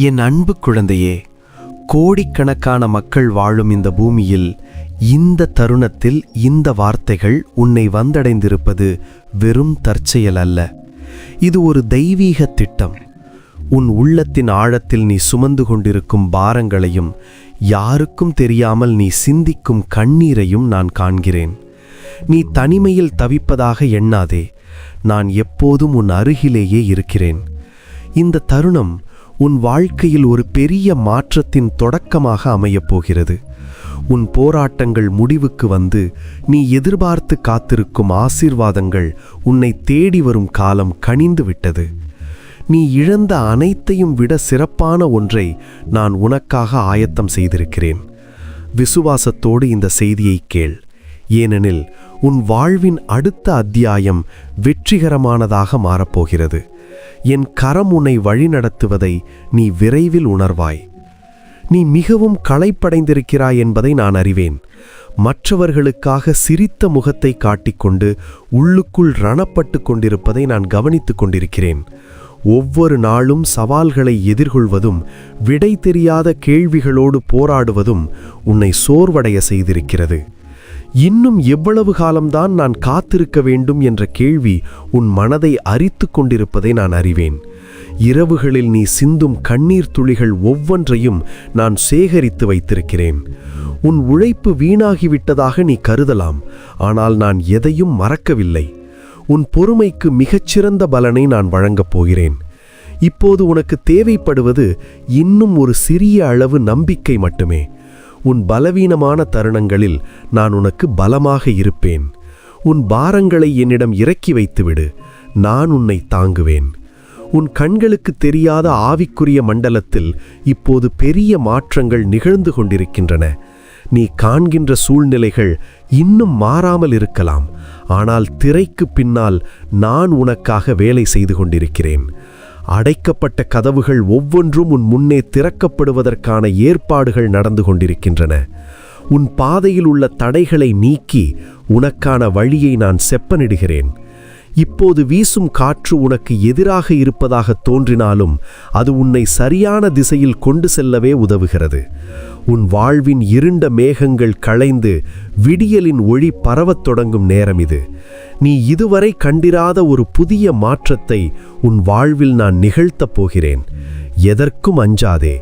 என் அன்பு குழந்தையே, கோடிக்கணக்கான மக்கள் வாழும் இந்த பூமியில் இந்த தருணத்தில் இந்த வார்த்தைகள் உன்னை வந்தடைந்திருப்பது வெறும் தற்செயல் அல்ல. இது ஒரு தெய்வீக திட்டம். உன் உள்ளத்தின் ஆழத்தில் நீ சுமந்து கொண்டிருக்கும் பாரங்களையும் யாருக்கும் தெரியாமல் நீ சிந்திக்கும் கண்ணீரையும் நான் காண்கிறேன். நீ தனிமையில் தவிப்பதாக எண்ணாதே. நான் எப்போதும் உன் அருகிலேயே இருக்கிறேன். இந்த தருணம் உன் வாழ்க்கையில் ஒரு பெரிய மாற்றத்தின் தொடக்கமாக அமையப் போகிறது. உன் போராட்டங்கள் முடிவுக்கு வந்து நீ எதிர்பார்த்து காத்திருக்கும் ஆசீர்வாதங்கள் உன்னை தேடி வரும் காலம் கனிந்து விட்டது. நீ இழந்த அனைத்தையும் விட சிறப்பான ஒன்றை நான் உனக்காக ஆயத்தம் செய்திருக்கிறேன். விசுவாசத்தோடு இந்த செய்தியை கேள். ஏனெனில் உன் வாழ்வின் அடுத்த அத்தியாயம் வெற்றிகரமானதாக மாறப்போகிறது. என் கரம் உன்னை வழிநடத்துவதை நீ விரைவில் உணர்வாய். நீ மிகவும் களைப்படைந்திருக்கிறாய் என்பதை நான் அறிவேன். மற்றவர்களுக்காக சிரித்த முகத்தை காட்டிக்கொண்டு உள்ளுக்குள் ரணப்பட்டு கொண்டிருப்பதை நான் கவனித்து கொண்டிருக்கிறேன். ஒவ்வொரு நாளும் சவால்களை எதிர்கொள்வதும் விடை தெரியாத கேள்விகளோடு போராடுவதும் உன்னை சோர்வடைய செய்திருக்கிறது. இன்னும் எவ்வளவு காலம்தான் நான் காத்திருக்க வேண்டும் என்ற கேள்வி உன் மனதை அரித்து கொண்டிருப்பதை நான் அறிவேன். இரவுகளில் நீ சிந்தும் கண்ணீர் துளிகள் ஒவ்வொன்றையும் நான் சேகரித்து வைத்திருக்கிறேன். உன் உழைப்பு வீணாகிவிட்டதாக நீ கருதலாம், ஆனால் நான் எதையும் மறக்கவில்லை. உன் பொறுமைக்கு மிகச்சிறந்த பலனை நான் வழங்கப் போகிறேன். இப்போது உனக்கு தேவைப்படுவது இன்னும் ஒரு சிறிய அளவு நம்பிக்கை மட்டுமே. உன் பலவீனமான தருணங்களில் நான் உனக்கு பலமாக இருப்பேன். உன் பாரங்களை என்னிடம் இறக்கி வைத்துவிடு. நான் உன்னை தாங்குவேன். உன் கண்களுக்கு தெரியாத ஆவிக்குரிய மண்டலத்தில் இப்போது பெரிய மாற்றங்கள் நிகழ்ந்து கொண்டிருக்கின்றன. நீ காண்கின்ற சூழ்நிலைகள் இன்னும் மாறாமல் இருக்கலாம், ஆனால் திரைக்கு பின்னால் நான் உனக்காக வேலை செய்து கொண்டிருக்கிறேன். அடைக்கப்பட்ட கதவுகள் ஒவ்வொன்றும் உன் முன்னே திறக்கப்படுவதற்கான ஏற்பாடுகள் நடந்து கொண்டிருக்கின்றன. உன் பாதையில் உள்ள தடைகளை நீக்கி உனக்கான வழியை நான் செப்பனிடுகிறேன். இப்போது வீசும் காற்று உனக்கு எதிராக இருப்பதாக தோன்றினாலும் அது உன்னை சரியான திசையில் கொண்டு செல்லவே உதவுகிறது. உன் வாழ்வின் இருண்ட மேகங்கள் களைந்து விடியலின் ஒளி பரவத் தொடங்கும் நேரம் இது. நீ இதுவரை கண்டிராத ஒரு புதிய மாற்றத்தை உன் வாழ்வில் நான் நிகழ்த்தப் போகிறேன். எதற்கும் அஞ்சாதே,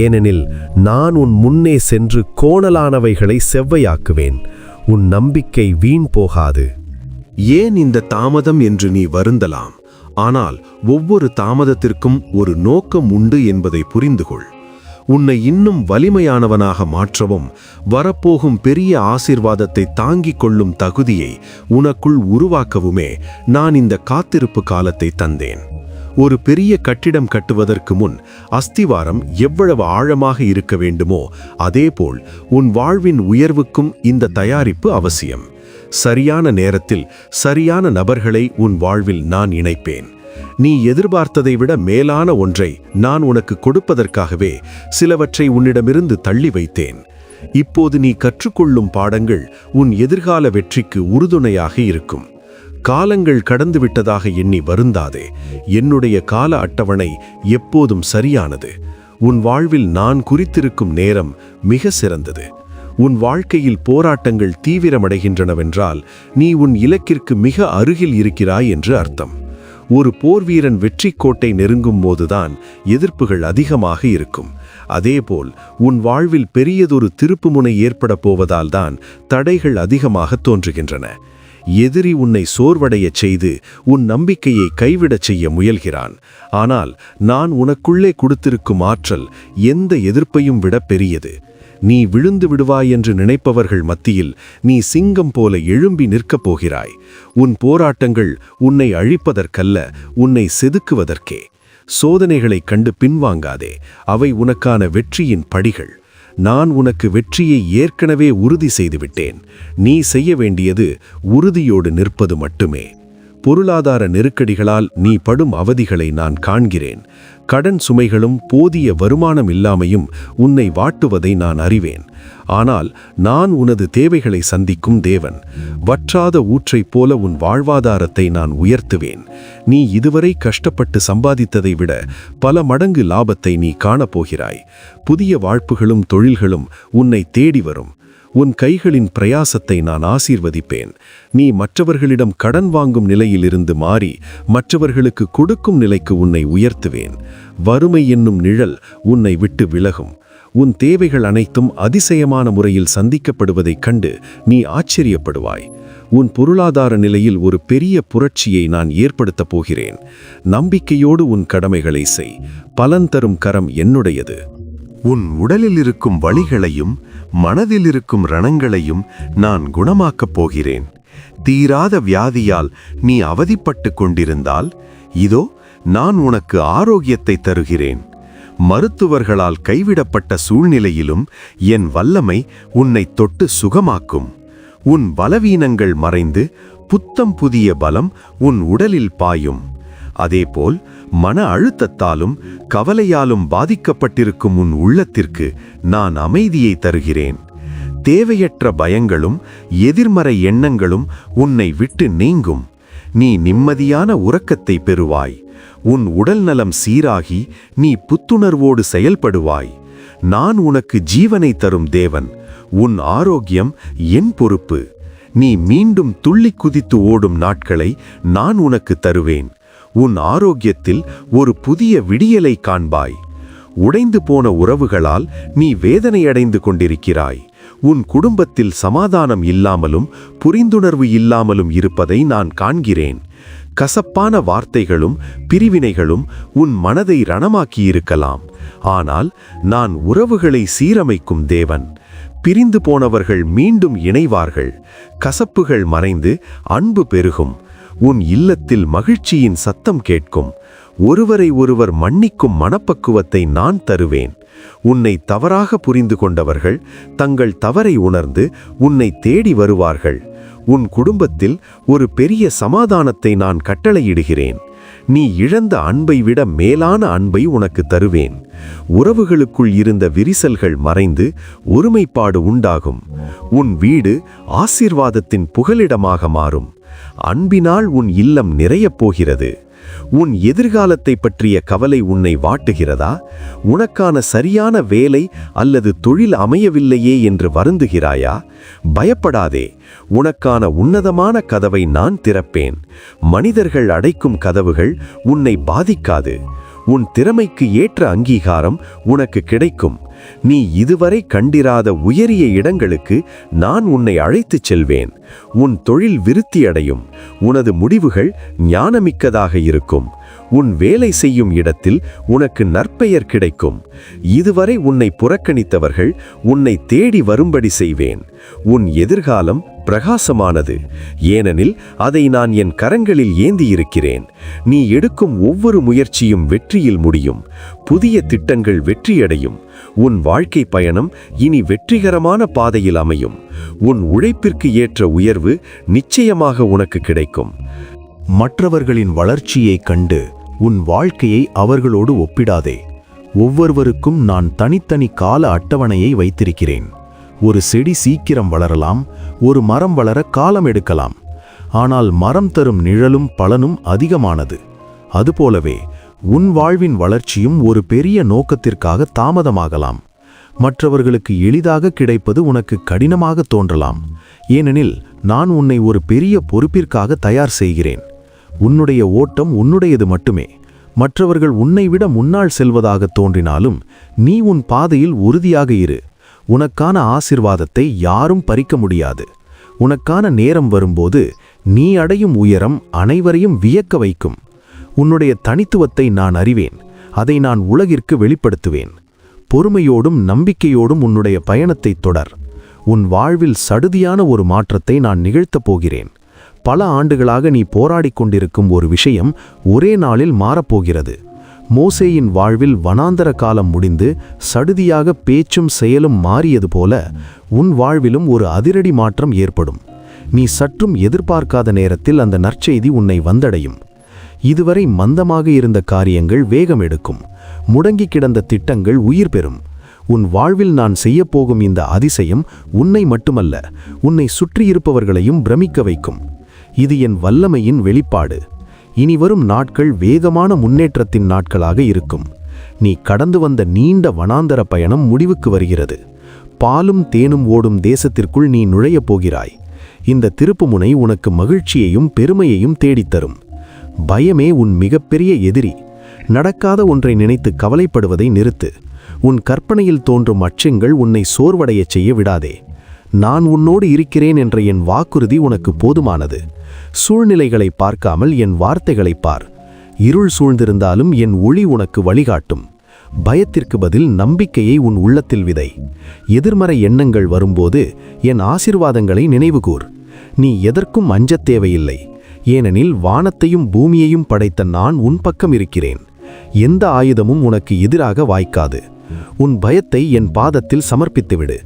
ஏனெனில் நான் உன் முன்னே சென்று கோணலானவைகளை செவ்வையாக்குவேன். உன் நம்பிக்கை வீண் போகாது. ஏன் இந்த தாமதம் என்று நீ வருந்தலாம். ஆனால் ஒவ்வொரு தாமதத்திற்கும் ஒரு நோக்கம் உண்டு என்பதை புரிந்துகொள். உன்னை இன்னும் வலிமையானவனாக மாற்றவும் வரப்போகும் பெரிய ஆசீர்வாதத்தை தாங்கிக் கொள்ளும் தகுதியை உனக்குள் உருவாக்கவுமே நான் இந்த காத்திருப்பு காலத்தை தந்தேன். ஒரு பெரிய கட்டிடம் கட்டுவதற்கு முன் அஸ்திவாரம் எவ்வளவு ஆழமாக இருக்க வேண்டுமோ அதேபோல் உன் வாழ்வின் உயர்வுக்கும் இந்த தயாரிப்பு அவசியம். சரியான நேரத்தில் சரியான நபர்களை உன் வாழ்வில் நான் இணைப்பேன். நீ எதிர்பார்த்ததை விட மேலான ஒன்றை நான் உனக்கு கொடுப்பதற்காகவே சிலவற்றை உன்னிடமிருந்து தள்ளி வைத்தேன். இப்போது நீ கற்றுக்கொள்ளும் பாடங்கள் உன் எதிர்கால வெற்றிக்கு உறுதுணையாக இருக்கும். காலங்கள் கடந்துவிட்டதாக எண்ணி வருந்தாதே. என்னுடைய கால அட்டவணை எப்போதும் சரியானது. உன் வாழ்வில் நான் குறித்திருக்கும் நேரம் மிக சிறந்தது. உன் வாழ்க்கையில் போராட்டங்கள் தீவிரமடைகின்றனவென்றால் நீ உன் இலக்கிற்கு மிக அருகில் இருக்கிறாய் என்று அர்த்தம். ஒரு போர்வீரன் வெற்றி கோட்டை நெருங்கும் போதுதான் எதிர்ப்புகள் அதிகமாக இருக்கும். அதேபோல் உன் வாழ்வில் பெரியதொரு திருப்புமுனை ஏற்பட போவதால்தான் தடைகள் அதிகமாக தோன்றுகின்றன. எதிரி உன்னை சோர்வடையச் செய்து உன் நம்பிக்கையை கைவிடச் செய்ய முயல்கிறான். ஆனால் நான் உனக்குள்ளே கொடுத்திருக்கும் ஆற்றல் எந்த எதிர்ப்பையும் விட பெரியது. நீ விழுந்து விடுவாய் என்று நினைப்பவர்கள் மத்தியில் நீ சிங்கம் போல எழும்பி நிற்கப் போகிறாய். உன் போராட்டங்கள் உன்னை அழிப்பதற்கல்ல, உன்னை செதுக்குவதற்கே. சோதனைகளைக் கண்டு பின்வாங்காதே. அவை உனக்கான வெற்றியின் படிகள். நான் உனக்கு வெற்றியை ஏற்கனவே உறுதி செய்துவிட்டேன். நீ செய்ய வேண்டியது உறுதியோடு நிற்பது மட்டுமே. பொருளாதார நெருக்கடிகளால் நீ படும் அவதிகளை நான் காண்கிறேன். கடன் சுமைகளும் போதிய வருமானம் இல்லாமையும் உன்னை வாட்டுவதை நான் அறிவேன். ஆனால் நான் உனது தேவைகளை சந்திக்கும் தேவன். வற்றாத ஊற்றைப் போல உன் வாழ்வாதாரத்தை நான் உயர்த்துவேன். நீ இதுவரை கஷ்டப்பட்டு சம்பாதித்ததை விட பல மடங்கு லாபத்தை நீ காணப்போகிறாய். புதிய வாய்ப்புகளும் தொழில்களும் உன்னை தேடி வரும். உன் கைகளின் பிரயாசத்தை நான் ஆசீர்வதிப்பேன். நீ மற்றவர்களிடம் கடன் வாங்கும் நிலையிலிருந்து மாறி மற்றவர்களுக்கு கொடுக்கும் நிலைக்கு உன்னை உயர்த்துவேன். வறுமை என்னும் நிழல் உன்னை விட்டு விலகும். உன் தேவைகள் அனைத்தும் அதிசயமான முறையில் சந்திக்கப்படுவதைக் கண்டு நீ ஆச்சரியப்படுவாய். உன் பொருளாதார நிலையில் ஒரு பெரிய புரட்சியை நான் ஏற்படுத்தப் போகிறேன். நம்பிக்கையோடு உன் கடமைகளை செய். பலன் தரும் கரம் என்னுடையது. உன் உடலில் இருக்கும் வலிகளையும் மனதில் இருக்கும் ரணங்களையும் நான் குணமாக்கப் போகிறேன். தீராத வியாதியால் நீ அவதிப்பட்டு கொண்டிருந்தால் இதோ நான் உனக்கு ஆரோக்கியத்தை தருகிறேன். மருத்துவர்களால் கைவிடப்பட்ட சூழ்நிலையிலும் என் வல்லமை உன்னை தொட்டு சுகமாக்கும். உன் பலவீனங்கள் மறைந்து புத்தம் புதிய பலம் உன் உடலில் பாயும். அதேபோல் மன அழுத்தத்தாலும் கவலையாலும் பாதிக்கப்பட்டிருக்கும் உன் உள்ளத்திற்கு நான் அமைதியை தருகிறேன். தேவையற்ற பயங்களும் எதிர்மறை எண்ணங்களும் உன்னை விட்டு நீங்கும். நீ நிம்மதியான உறக்கத்தை பெறுவாய். உன் உடல் நலம் சீராகி நீ புத்துணர்வோடு செயல்படுவாய். நான் உனக்கு ஜீவனை தரும் தேவன். உன் ஆரோக்கியம் என் பொறுப்பு. நீ மீண்டும் துள்ளி குதித்து ஓடும் நாட்களை நான் உனக்கு தருவேன். உன் ஆரோக்கியத்தில் ஒரு புதிய விடியலை காண்பாய். உடைந்து போன உறவுகளால் நீ வேதனையடைந்து கொண்டிருக்கிறாய். உன் குடும்பத்தில் சமாதானம் இல்லாமலும் புரிந்துணர்வு இல்லாமலும் இருப்பதை நான் காண்கிறேன். கசப்பான வார்த்தைகளும் பிரிவினைகளும் உன் மனதை ரணமாக்கியிருக்கலாம். ஆனால் நான் உறவுகளை சீரமைக்கும் தேவன். பிரிந்து போனவர்கள் மீண்டும் இணைவார்கள். கசப்புகள் மறைந்து அன்பு பெருகும். உன் இல்லத்தில் மகிழ்ச்சியின் சத்தம் கேட்கும். ஒருவரை ஒருவர் மன்னிக்கும் மனப்பக்குவத்தை நான் தருவேன். உன்னை தவறாக புரிந்து கொண்டவர்கள் தங்கள் தவறை உணர்ந்து உன்னை தேடி வருவார்கள். உன் குடும்பத்தில் ஒரு பெரிய சமாதானத்தை நான் கட்டளையிடுகிறேன். நீ இழந்த அன்பை விட மேலான அன்பை உனக்கு தருவேன். உறவுகளுக்குள் இருந்த விரிசல்கள் மறைந்து ஒருமைப்பாடு உண்டாகும். உன் வீடு ஆசீர்வாதத்தின் புகலிடமாக மாறும். அன்பினால் உன் இல்லம் நிறையப் போகிறது. உன் எதிர்காலத்தை பற்றிய கவலை உன்னை வாட்டுகிறதா? உனக்கான சரியான வேலை அல்லது தொழில் அமையவில்லையே என்று வருந்துகிறாயா? பயப்படாதே, உனக்கான உன்னதமான கதவை நான் திறப்பேன். மனிதர்கள் அடைக்கும் கதவுகள் உன்னை பாதிக்காது. உன் திறமைக்கு ஏற்ற அங்கீகாரம் உனக்கு கிடைக்கும். நீ இதுவரை கண்டிராத உயரிய இடங்களுக்கு நான் உன்னை அழைத்துச் செல்வேன். உன் தொழில் விருத்தியடையும். உனது முடிவுகள் ஞானமிக்கதாக இருக்கும். உன் வேலை செய்யும் இடத்தில் உனக்கு நற்பெயர் கிடைக்கும். இதுவரை உன்னை புறக்கணித்தவர்கள் உன்னை தேடி வரும்படி செய்வேன். உன் எதிர்காலம் பிரகாசமானது. ஏனெனில் அதை நான் என் கரங்களில் ஏந்தியிருக்கிறேன். நீ எடுக்கும் ஒவ்வொரு முயற்சியும் வெற்றியில் முடியும். புதிய திட்டங்கள் வெற்றியடையும். உன் வாழ்க்கை பயணம் இனி வெற்றிகரமான பாதையில் அமையும். உன் உழைப்பிற்கு ஏற்ற உயர்வு நிச்சயமாக உனக்கு கிடைக்கும். மற்றவர்களின் வளர்ச்சியைக் கண்டு உன் வாழ்க்கையை அவர்களோடு ஒப்பிடாதே. ஒவ்வொருவருக்கும் நான் தனித்தனி கால அட்டவணையை வைத்திருக்கிறேன். ஒரு செடி சீக்கிரம் வளரலாம், ஒரு மரம் வளர காலம் எடுக்கலாம். ஆனால் மரம் தரும் நிழலும் பலனும் அதிகமானது. அதுபோலவே உன் வாழ்வின் வளர்ச்சியும் ஒரு பெரிய நோக்கத்திற்காக தாமதமாகலாம். மற்றவர்களுக்கு எளிதாக கிடைப்பது உனக்கு கடினமாக தோன்றலாம். ஏனெனில் நான் உன்னை ஒரு பெரிய பொறுப்பிற்காக தயார் செய்கிறேன். உன்னுடைய ஓட்டம் உன்னுடையது மட்டுமே. மற்றவர்கள் உன்னை விட முன்னால் செல்வதாக தோன்றினாலும் நீ உன் பாதையில் உறுதியாக இரு. உனக்கான ஆசீர்வாதத்தை யாரும் பறிக்க முடியாது. உனக்கான நேரம் வரும்போது நீ அடையும் உயரம் அனைவரையும் வியக்க வைக்கும். உன்னுடைய தனித்துவத்தை நான் அறிவேன். அதை நான் உலகிற்கு வெளிப்படுத்துவேன். பொறுமையோடும் நம்பிக்கையோடும் உன்னுடைய பயணத்தை தொடர். உன் வாழ்வில் சடுதியான ஒரு மாற்றத்தை நான் நிகழ்த்தப் போகிறேன். பல ஆண்டுகளாக நீ போராடிக் கொண்டிருக்கும் ஒரு விஷயம் ஒரே நாளில் மாறப்போகிறது. மோசேயின் வாழ்வில் வனாந்தர காலம் முடிந்து சடுதியாக பேச்சும் செயலும் மாறியது போல உன் வாழ்விலும் ஒரு அதிரடி மாற்றம் ஏற்படும். நீ சற்றும் எதிர்பார்க்காத நேரத்தில் அந்த நற்செய்தி உன்னை வந்தடையும். இதுவரை மந்தமாக இருந்த காரியங்கள் வேகம் எடுக்கும். முடங்கி கிடந்த திட்டங்கள் உயிர் பெறும். உன் வாழ்வில் நான் செய்யப்போகும் இந்த அதிசயம் உன்னை மட்டுமல்ல, உன்னை சுற்றியிருப்பவர்களையும் பிரமிக்க வைக்கும். இது என் வல்லமையின் வெளிப்பாடு. இனி வரும் நாட்கள் வேகமான முன்னேற்றத்தின் நாட்களாக இருக்கும். நீ கடந்து வந்த நீண்ட வனாந்தர பயணம் முடிவுக்கு வருகிறது. பாலும் தேனும் ஓடும் தேசத்திற்குள் நீ நுழையப் போகிறாய். இந்த திருப்புமுனை உனக்கு மகிழ்ச்சியையும் பெருமையையும் தேடித்தரும். பயமே உன் மிகப்பெரிய எதிரி. நடக்காத ஒன்றை நினைத்து கவலைப்படுவதை நிறுத்து. உன் கற்பனையில் தோன்றும் அச்சங்கள் உன்னை சோர்வடையச் செய்ய விடாதே. நான் உன்னோடு இருக்கிறேன் என்ற என் வாக்குறுதி உனக்கு போதுமானது. சூழ்நிலைகளை பார்க்காமல் என் வார்த்தைகளை பார். இருள் சூழ்ந்திருந்தாலும் என் ஒளி உனக்கு வழிகாட்டும். பயத்திற்கு பதில் நம்பிக்கையை உன் உள்ளத்தில் விதை. எதிர்மறை எண்ணங்கள் வரும்போது என் ஆசீர்வாதங்களை நினைவுகூர். நீ எதற்கும் அஞ்சத் தேவையில்லை. ஏனெனில் வானத்தையும் பூமியையும் படைத்த நான் உன் பக்கம் இருக்கிறேன். எந்த ஆயுதமும் உனக்கு எதிராக வாய்க்காது. உன் பயத்தை என் பாதத்தில் சமர்ப்பித்துவிடு.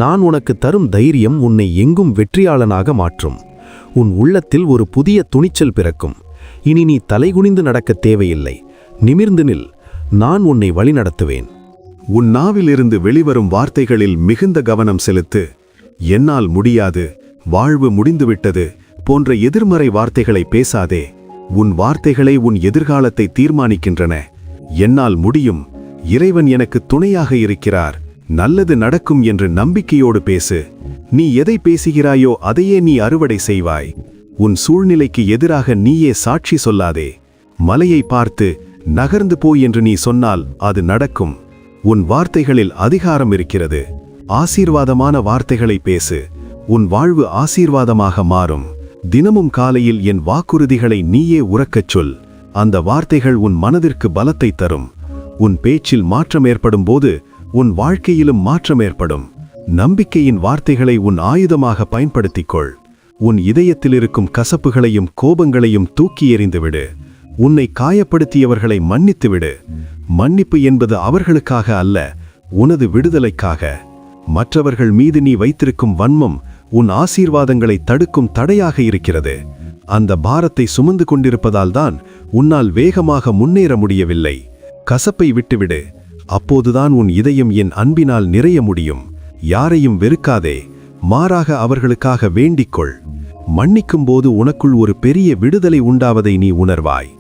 நான் உனக்கு தரும் தைரியம் உன்னை எங்கும் வெற்றியாளனாக மாற்றும். உன் உள்ளத்தில் ஒரு புதிய துணிச்சல் பிறக்கும். இனி நீ தலைகுனிந்து நடக்க தேவையில்லை. நிமிர்ந்து நில். நான் உன்னை வழிநடத்துவேன். உன் நாவிலிருந்து வெளிவரும் வார்த்தைகளில் மிகுந்த கவனம் செலுத்து. என்னால் முடியாது, வாழ்வு முடிந்துவிட்டது போன்ற எதிர்மறை வார்த்தைகளை பேசாதே. உன் வார்த்தைகளே உன் எதிர்காலத்தை தீர்மானிக்கின்றன. என்னால் முடியும், இறைவன் எனக்கு துணையாக இருக்கிறார், நல்லது நடக்கும் என்று நம்பிக்கையோடு பேசு. நீ எதை பேசுகிறாயோ அதையே நீ அறுவடை செய்வாய். உன் சூழ்நிலைக்கு எதிராக நீயே சாட்சி சொல்லாதே. மலையை பார்த்து நகர்ந்து போய் என்று நீ சொன்னால் அது நடக்கும். உன் வார்த்தைகளில் அதிகாரம் இருக்கிறது. ஆசீர்வாதமான வார்த்தைகளை பேசு. உன் வாழ்வு ஆசீர்வாதமாக மாறும். தினமும் காலையில் என் வாக்குறுதிகளை நீயே உரக்கச் சொல். அந்த வார்த்தைகள் உன் மனதிற்கு பலத்தை தரும். உன் பேச்சில் மாற்றம் ஏற்படும் போது உன் வாழ்க்கையிலும் மாற்றம் ஏற்படும். நம்பிக்கையின் வார்த்தைகளை உன் ஆயுதமாக பயன்படுத்திக்கொள். உன் இதயத்தில் இருக்கும் கசப்புகளையும் கோபங்களையும் தூக்கி எறிந்துவிடு. உன்னை காயப்படுத்தியவர்களை மன்னித்துவிடு. மன்னிப்பு என்பது அவர்களுக்காக அல்ல, உனது விடுதலைக்காக. மற்றவர்கள் மீது நீ வைத்திருக்கும் வன்மம் உன் ஆசீர்வாதங்களை தடுக்கும் தடையாக இருக்கிறது. அந்த பாரத்தை சுமந்து கொண்டிருப்பதால் தான் உன்னால் வேகமாக முன்னேற முடியவில்லை. கசப்பை விட்டுவிடு. அப்போதுதான் உன் இதயம் என் அன்பினால் நிறைய முடியும். யாரையும் வெறுக்காதே, மாறாக அவர்களுக்காக வேண்டிக்கொள். மன்னிக்கும் போது உனக்குள் ஒரு பெரிய விடுதலை உண்டாவதை நீ உணர்வாய்.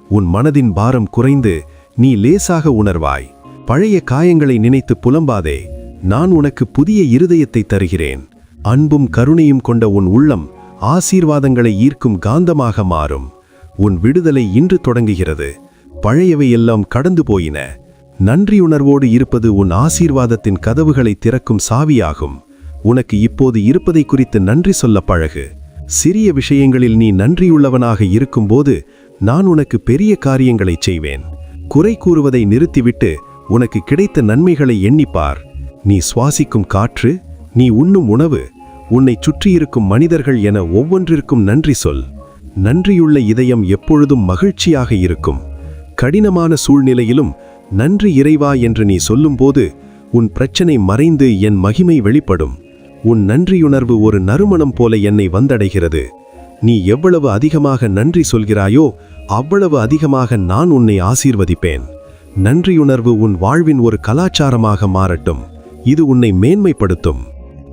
உன் மனதின் பாரம் குறைந்து நீ லேசாக உணர்வாய். பழைய காயங்களை நினைத்து புலம்பாதே. நான் உனக்கு புதிய இருதயத்தை தருகிறேன். அன்பும் கருணையும் கொண்ட உன் உள்ளம் ஆசீர்வாதங்களை ஈர்க்கும் காந்தமாக மாறும். உன் விடுதலை இன்று தொடங்குகிறது. பழையவை எல்லாம் கடந்து போயின. நன்றியுணர்வோடு இருப்பது உன் ஆசீர்வாதத்தின் கதவுகளை திறக்கும் சாவியாகும். உனக்கு இப்போது இருப்பதை குறித்து நன்றி சொல்ல பழகு. சிறிய விஷயங்களில் நீ நன்றியுள்ளவனாக இருக்கும்போது நான் உனக்கு பெரிய காரியங்களை செய்வேன். குறை கூறுவதை நிறுத்திவிட்டு உனக்கு கிடைத்த நன்மைகளை எண்ணிப்பார். நீ சுவாசிக்கும் காற்று, நீ உண்ணும் உணவு, உன்னை சுற்றியிருக்கும் மனிதர்கள் என ஒவ்வொன்றிற்கும் நன்றி சொல். நன்றியுள்ள இதயம் எப்பொழுதும் மகிழ்ச்சியாக இருக்கும். கடினமான சூழ்நிலையிலும் நன்றி இறைவா என்று நீ சொல்லும்போது உன் பிரச்சனை மறைந்து என் மகிமை வெளிப்படும். உன் நன்றியுணர்வு ஒரு நறுமணம் போல என்னை வந்தடைகிறது. நீ எவ்வளவு அதிகமாக நன்றி சொல்கிறாயோ அவ்வளவு அதிகமாக நான் உன்னை ஆசீர்வதிப்பேன். நன்றியுணர்வு உன் வாழ்வின் ஒரு கலாச்சாரமாக மாறட்டும். இது உன்னை மேன்மைப்படுத்தும்.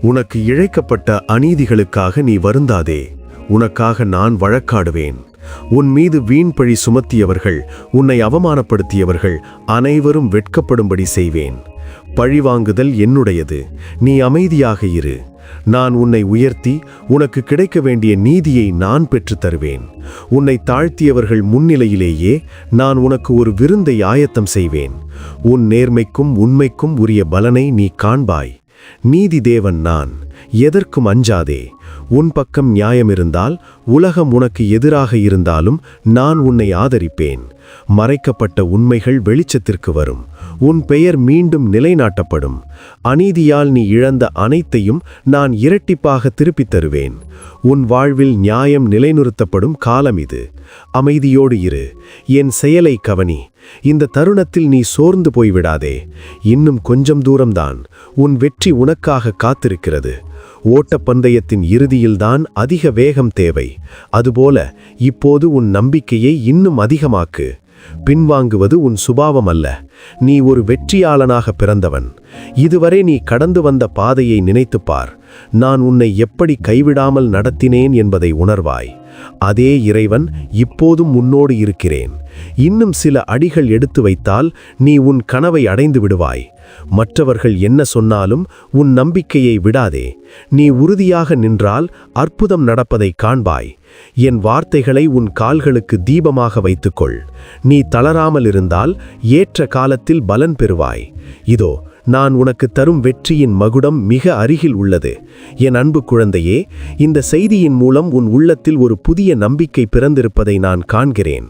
உனக்கு இழைக்கப்பட்ட அநீதிகளுக்காக நீ வருந்தாதே. உனக்காக நான் வழக்காடுவேன். உன் மீது வீண்பழி சுமத்தியவர்கள், உன்னை அவமானப்படுத்தியவர்கள் அனைவரும் வெட்கப்படும்படி செய்வேன். பழிவாங்குதல் என்னுடையது. நீ அமைதியாக இரு. நான் உன்னை உயர்த்தி உனக்கு கிடைக்க வேண்டிய நீதியை நான் பெற்றுத் தருவேன். உன்னை தாழ்த்தியவர்கள் முன்னிலையிலேயே நான் உனக்கு ஒரு விருந்தை ஆயத்தம் செய்வேன். உன் நேர்மைக்கும் உண்மைக்கும் உரிய பலனை நீ காண்பாய். நீதி தேவன் நான். எதற்கும் அஞ்சாதே. உன் பக்கம் நியாயம் இருந்தால், உலகம் உனக்கு எதிராக இருந்தாலும் நான் உன்னை ஆதரிப்பேன். மறைக்கப்பட்ட உண்மைகள் வெளிச்சத்திற்கு வரும். உன் பெயர் மீண்டும் நிலைநாட்டப்படும். அநீதியால் நீ இழந்த அனைத்தையும் நான் இரட்டிப்பாக திருப்பித் தருவேன். உன் வாழ்வில் நியாயம் நிலைநிறுத்தப்படும் காலம் இது. அமைதியோடு இரு, என் செயலை கவனி. இந்த தருணத்தில் நீ சோர்ந்து போய்விடாதே. இன்னும் கொஞ்சம் தூரம்தான், உன் வெற்றி உனக்காக காத்திருக்கிறது. ஓட்டப்பந்தயத்தின் இறுதியில்தான் அதிக வேகம் தேவை. அதுபோல இப்போது உன் நம்பிக்கையை இன்னும் அதிகமாக்கு. பின்வாங்குவது உன் சுபாவம் அல்ல. நீ ஒரு வெற்றியாளனாக பிறந்தவன். இதுவரை நீ கடந்து வந்த பாதையை நினைத்துப்பார். நான் உன்னை எப்படி கைவிடாமல் நடத்தினேன் என்பதை உணர்வாய். அதே இறைவன் இப்போதும் உன்னோடு இருக்கிறேன். இன்னும் சில அடிகள் எடுத்து வைத்தால் நீ உன் கனவை அடைந்து விடுவாய். மற்றவர்கள் என்ன சொன்னாலும் உன் நம்பிக்கையை விடாதே. நீ உறுதியாக நின்றால் அற்புதம் நடப்பதை காண்பாய். என் வார்த்தைகளை உன் கால்களுக்கு தீபமாக வைத்துக்கொள். நீ தளராமல் இருந்தால் ஏற்ற காலத்தில் பலன் பெறுவாய். இதோ நான் உனக்கு தரும் வெற்றியின் மகுடம் மிக அருகில் உள்ளது. என் அன்பு குழந்தையே, இந்த செய்தியின் மூலம் உன் உள்ளத்தில் ஒரு புதிய நம்பிக்கை பிறந்திருப்பதை நான் காண்கிறேன்.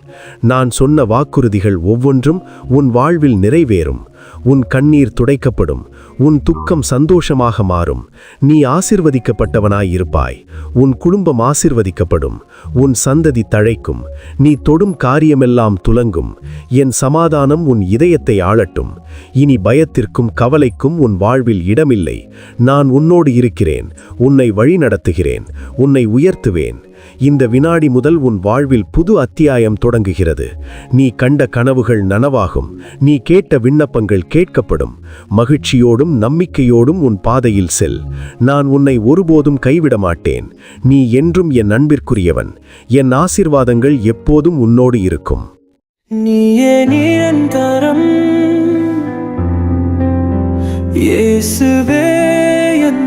நான் சொன்ன வாக்குறுதிகள் ஒவ்வொன்றும் உன் வாழ்வில் நிறைவேறும். உன் கண்ணீர் துடைக்கப்படும். உன் துக்கம் சந்தோஷமாக மாறும். நீ ஆசிர்வதிக்கப்பட்டவனாயிருப்பாய். உன் குடும்பம் ஆசிர்வதிக்கப்படும். உன் சந்ததி தழைக்கும். நீ தொடும் காரியமெல்லாம் துலங்கும். என் சமாதானம் உன் இதயத்தை ஆளட்டும். இனி பயத்திற்கும் கவலைக்கும் உன் வாழ்வில் இடமில்லை. நான் உன்னோடு இருக்கிறேன். உன்னை வழிநடத்துகிறேன். உன்னை உயர்த்துவேன். இந்த வினாடி முதல் உன் வாழ்வில் புது அத்தியாயம் தொடங்குகிறது. நீ கண்ட கனவுகள் நனவாகும். நீ கேட்ட விண்ணப்பங்கள் கேட்கப்படும். மகிழ்ச்சியோடும் நம்பிக்கையோடும் உன் பாதையில் செல். நான் உன்னை ஒருபோதும் கைவிட மாட்டேன். நீ என்றும் என் அன்பிற்குரியவன். என் ஆசீர்வாதங்கள் எப்போதும் உன்னோடு இருக்கும். நீயே நிரந்தரம், இயேசுவே என்